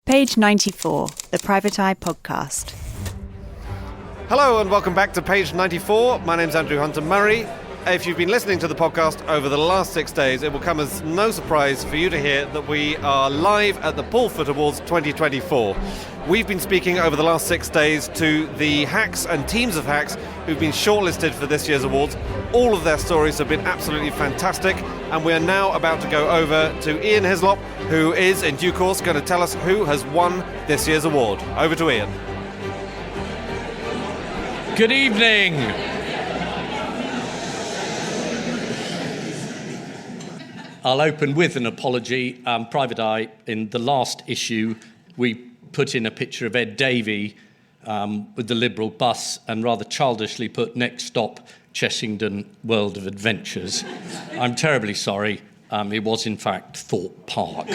Page 94, the Private Eye Podcast. Hello and welcome back to Page 94. My name's Andrew Hunter-Murray. If you've been listening to the podcast over the last 6 days, it will come as no surprise for you to hear that we are live at the Paul Foot Awards 2024. We've been speaking over the last 6 days to the hacks and teams of hacks who've been shortlisted for this year's awards. All of their stories have been absolutely fantastic, and we are now about to go over to Ian Hislop, who is, in due course, going to tell us who has won this year's award. Over to Ian. Good evening. I'll open with an apology. Private Eye, in the last issue, we put in a picture of Ed Davey with the Liberal bus and rather childishly put next stop, Chessington World of Adventures. I'm terribly sorry. It was, in fact, Thorpe Park.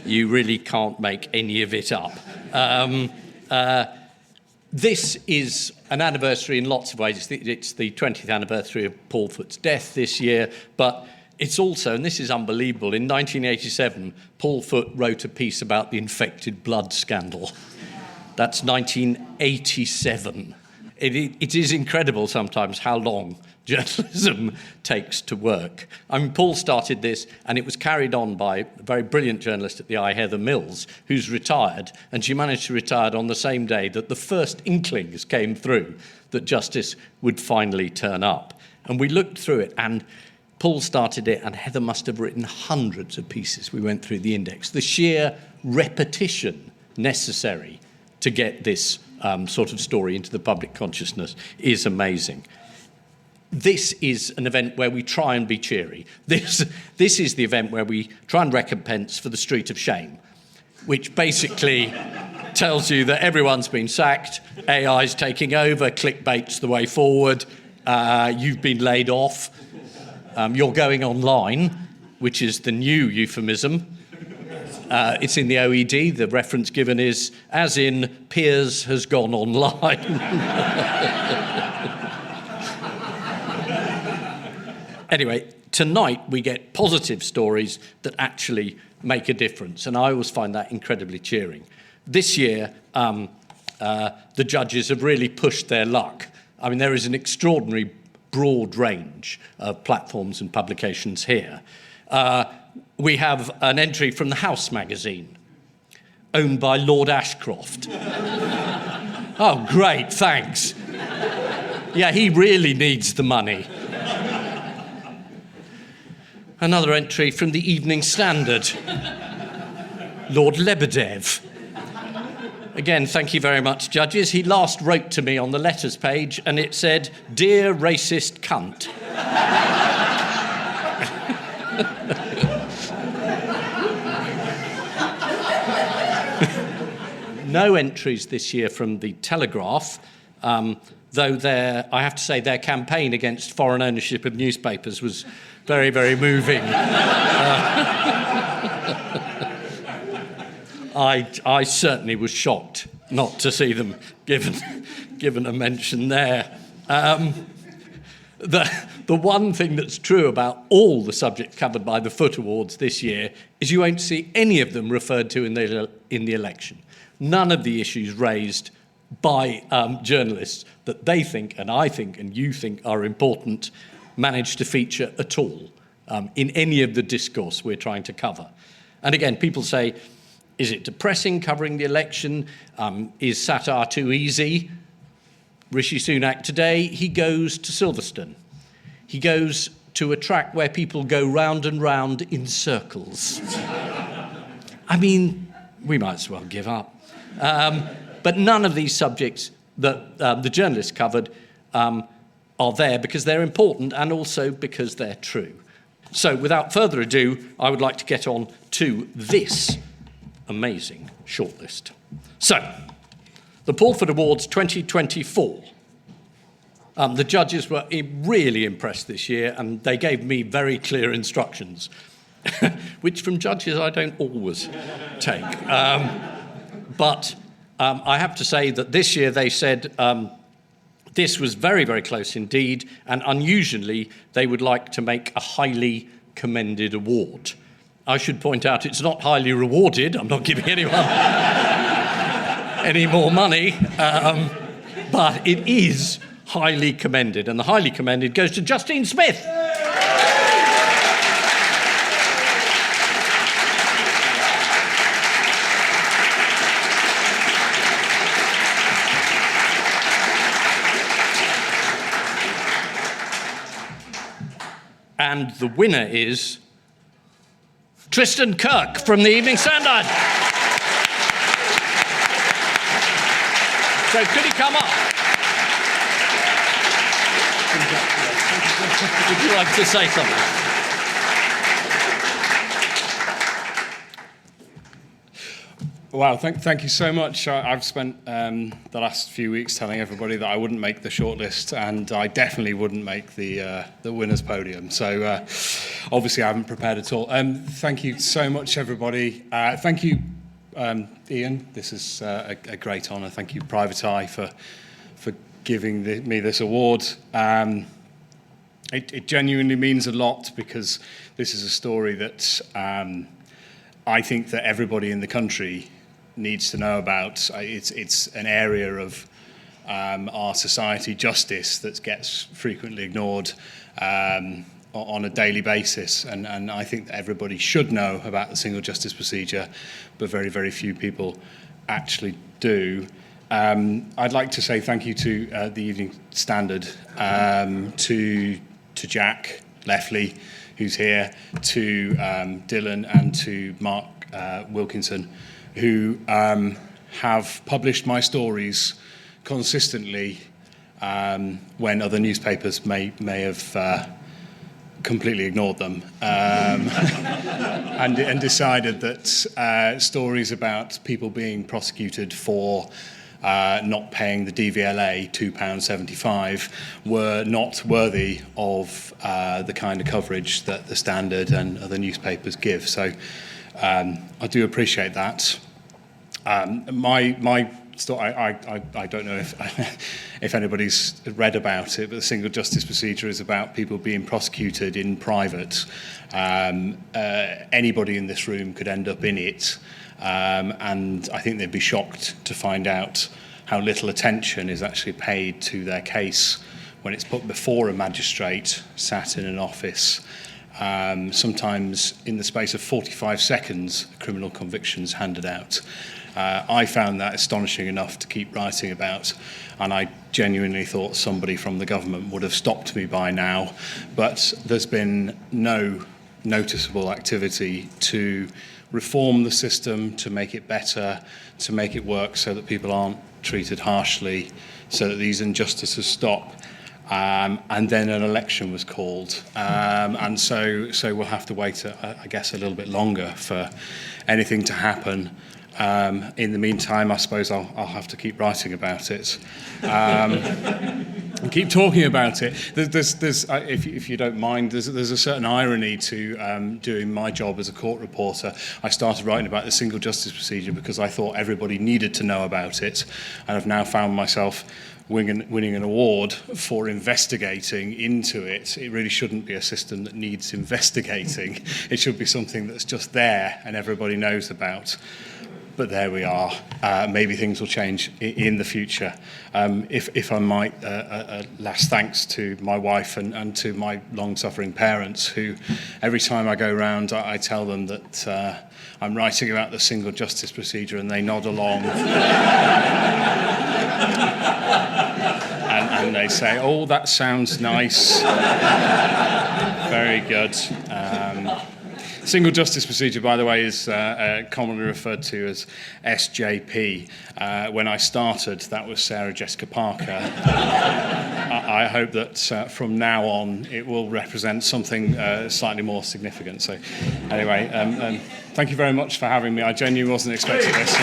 You really can't make any of it up. This is an anniversary in lots of ways. It's the 20th anniversary of Paul Foot's death this year, but it's also, and this is unbelievable, in 1987, Paul Foot wrote a piece about the infected blood scandal. That's 1987. It is incredible sometimes how long journalism takes to work. I mean, Paul started this, and it was carried on by a very brilliant journalist at the Eye, Heather Mills, who's retired, and she managed to retire on the same day that the first inklings came through that justice would finally turn up. And we looked through it, and Paul started it, and Heather must have written hundreds of pieces. We went through the index. The sheer repetition necessary to get this sort of story into the public consciousness is amazing. This is an event where we try and be cheery. This is the event where we try and recompense for the street of shame, which basically tells you that everyone's been sacked, AI's taking over, clickbait's the way forward, you've been laid off, you're going online, which is the new euphemism. It's in the OED. The reference given is, as in, Piers has gone online. Anyway, tonight we get positive stories that actually make a difference, and I always find that incredibly cheering. This year, the judges have really pushed their luck. I mean, there is an extraordinary broad range of platforms and publications here. We have an entry from the House magazine, owned by Lord Ashcroft. Oh, great, thanks. Yeah, he really needs the money. Another entry from the Evening Standard, Lord Lebedev. Again, thank you very much, judges. He last wrote to me on the letters page, and it said, "Dear racist cunt." No entries this year from the Telegraph, though I have to say their campaign against foreign ownership of newspapers was very, very moving. I certainly was shocked not to see them given a mention there. The one thing that's true about all the subjects covered by the Foot Awards this year is you won't see any of them referred to in the election. None of the issues raised by journalists that they think, and I think, and you think are important, manage to feature at all in any of the discourse we're trying to cover. And again, people say, is it depressing covering the election? Is satire too easy? Rishi Sunak today, he goes to Silverstone. He goes to a track where people go round and round in circles. I mean, we might as well give up. But none of these subjects that the journalists covered are there because they're important and also because they're true. So without further ado, I would like to get on to this amazing shortlist. So, the Paul Foot Awards 2024. The judges were really impressed this year, and they gave me very clear instructions, which from judges I don't always take. But I have to say that this year they said this was very, very close indeed, and unusually they would like to make a highly commended award. I should point out it's not highly rewarded. I'm not giving anyone any more money, but it is highly commended, and the highly commended goes to Justine Smith. And the winner is Tristan Kirk from the Evening Standard. So could he come up? Would you like to say something? Wow, thank you so much. I've spent the last few weeks telling everybody that I wouldn't make the shortlist, and I definitely wouldn't make the winners' podium. So obviously I haven't prepared at all. Thank you so much, everybody. Thank you, Ian. This is a great honour. Thank you, Private Eye, for giving me this award. It genuinely means a lot, because this is a story that I think that everybody in the country needs to know about. It's an area of our society, justice, that gets frequently ignored on a daily basis, and I think that everybody should know about the single justice procedure, but very, very few people actually do. I'd like to say thank you to the Evening Standard, to Jack Leffley, who's here, to Dylan, and to Mark Wilkinson, who have published my stories consistently when other newspapers may have completely ignored them, and decided that stories about people being prosecuted for not paying the DVLA £2.75 were not worthy of the kind of coverage that the Standard and other newspapers give. So I do appreciate that. My story, I don't know if anybody's read about it, but the single justice procedure is about people being prosecuted in private. Anybody in this room could end up in it. And I think they'd be shocked to find out how little attention is actually paid to their case when it's put before a magistrate sat in an office. Sometimes in the space of 45 seconds, a criminal conviction's handed out. I found that astonishing enough to keep writing about, and I genuinely thought somebody from the government would have stopped me by now, but there's been no noticeable activity to reform the system, to make it better, to make it work so that people aren't treated harshly, so that these injustices stop. And then an election was called, and so we'll have to wait, I guess, a little bit longer for anything to happen. In the meantime, I suppose I'll have to keep writing about it, and keep talking about it. There's if you don't mind, there's a certain irony to doing my job as a court reporter. I started writing about the single justice procedure because I thought everybody needed to know about it, and I've now found myself winning an award for investigating into it. It really shouldn't be a system that needs investigating. It should be something that's just there and everybody knows about. But there we are. Maybe things will change in the future. If I might, last thanks to my wife and to my long-suffering parents, who every time I go round, I tell them that I'm writing about the single justice procedure, and they nod along. And they say, "Oh, that sounds nice." Very good. Single justice procedure, by the way, is commonly referred to as SJP. When I started, that was Sarah Jessica Parker. I hope that from now on it will represent something slightly more significant. So anyway, thank you very much for having me. I genuinely wasn't expecting this.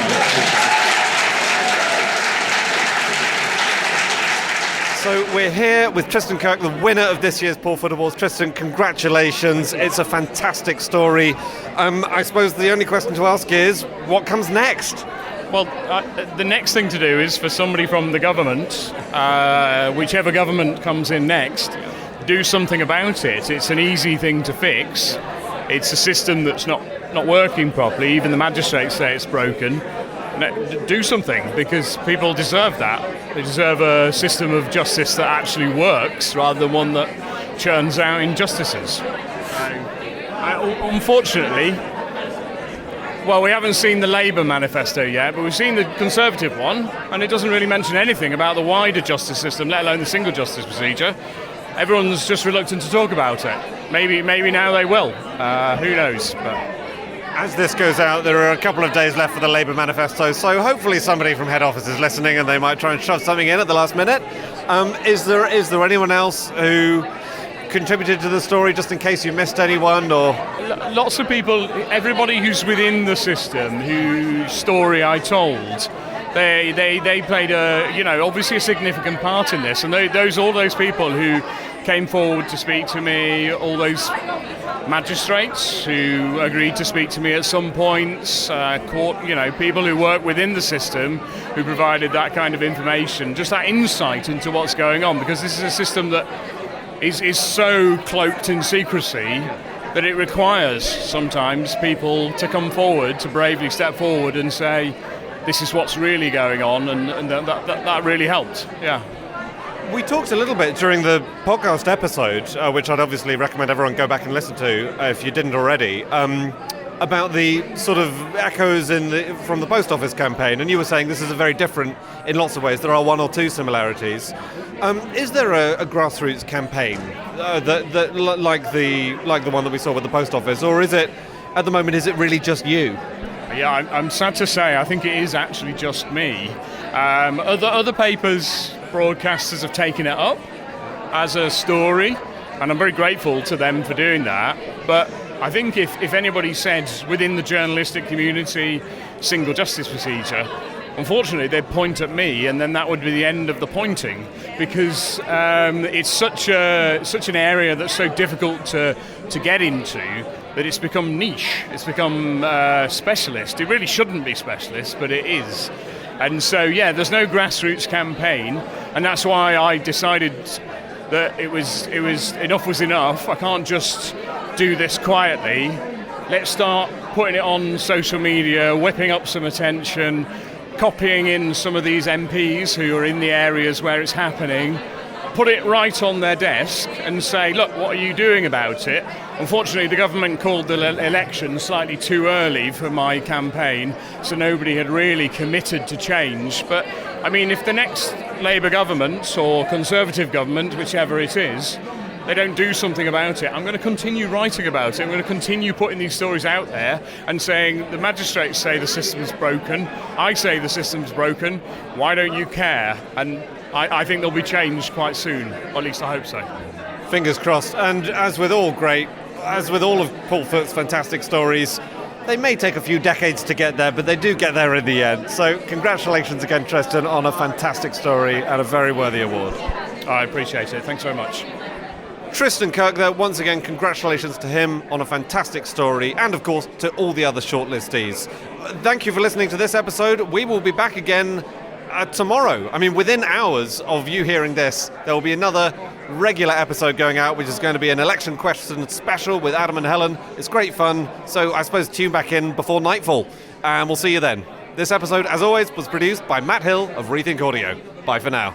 So we're here with Tristan Kirk, the winner of this year's Paul Foot Awards. Tristan, congratulations. It's a fantastic story. I suppose the only question to ask is, what comes next? Well, the next thing to do is for somebody from the government, whichever government comes in next, do something about it. It's an easy thing to fix. It's a system that's not not working properly. Even the magistrates say it's broken. Do something, because people deserve that. They deserve a system of justice that actually works rather than one that churns out injustices. Unfortunately, well, we haven't seen the Labour manifesto yet, but we've seen the Conservative one, and it doesn't really mention anything about the wider justice system, let alone the single justice procedure. Everyone's just reluctant to talk about it. Maybe now they will. Who knows? But as this goes out, there are a couple of days left for the Labour manifesto, so hopefully somebody from head office is listening and they might try and shove something in at the last minute. Is there anyone else who contributed to the story, just in case you missed anyone? Or lots of people, everybody who's within the system, whose story I told, they played obviously a significant part in this, and all those people who came forward to speak to me, all those magistrates who agreed to speak to me at some points, people who work within the system who provided that kind of information, just that insight into what's going on, because this is a system that is so cloaked in secrecy that it requires sometimes people to come forward, to bravely step forward and say, this is what's really going on, and that really helped. Yeah. We talked a little bit during the podcast episode, which I'd obviously recommend everyone go back and listen to if you didn't already, about the sort of echoes from the post office campaign, and you were saying this is very different in lots of ways. There are one or two similarities. Is there a grassroots campaign that like the one that we saw with the post office, or is it at the moment? Is it really just you? Yeah, I'm sad to say I think it is actually just me. Other papers, broadcasters have taken it up as a story, and I'm very grateful to them for doing that. But I think if anybody said within the journalistic community single justice procedure, unfortunately they'd point at me, and then that would be the end of the pointing, because it's such an area that's so difficult to get into that it's become niche, it's become specialist. It really shouldn't be specialist, but it is. And so, yeah, there's no grassroots campaign, and that's why I decided that it was enough was enough. I can't just do this quietly. Let's start putting it on social media, whipping up some attention, copying in some of these MPs who are in the areas where it's happening, put it right on their desk and say, look, what are you doing about it? Unfortunately, the government called the election slightly too early for my campaign, so nobody had really committed to change. But, I mean, if the next Labour government or Conservative government, whichever it is, they don't do something about it, I'm going to continue writing about it. I'm going to continue putting these stories out there and saying, the magistrates say the system's broken, I say the system's broken, why don't you care? And I think there'll be change quite soon, or at least I hope so. Fingers crossed. And as with all of Paul Foot's fantastic stories, they may take a few decades to get there, but they do get there in the end. So congratulations again, Tristan, on a fantastic story and a very worthy award. I appreciate it. Thanks very much. Tristan Kirk there, once again, congratulations to him on a fantastic story, and of course to all the other shortlistees. Thank you for listening to this episode. We will be back again tomorrow. I mean, within hours of you hearing this, there will be another regular episode going out, which is going to be an election question special with Adam and Helen. It's great fun, so I suppose tune back in before nightfall, and we'll see you then. This episode, as always, was produced by Matt Hill of Rethink Audio. Bye for now.